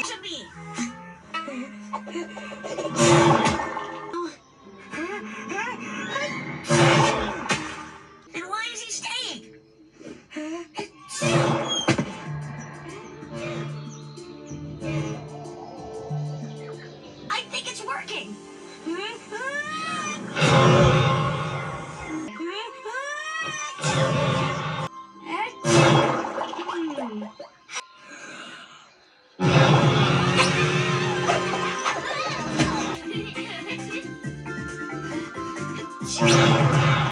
To me. And why is he staying? I think it's working.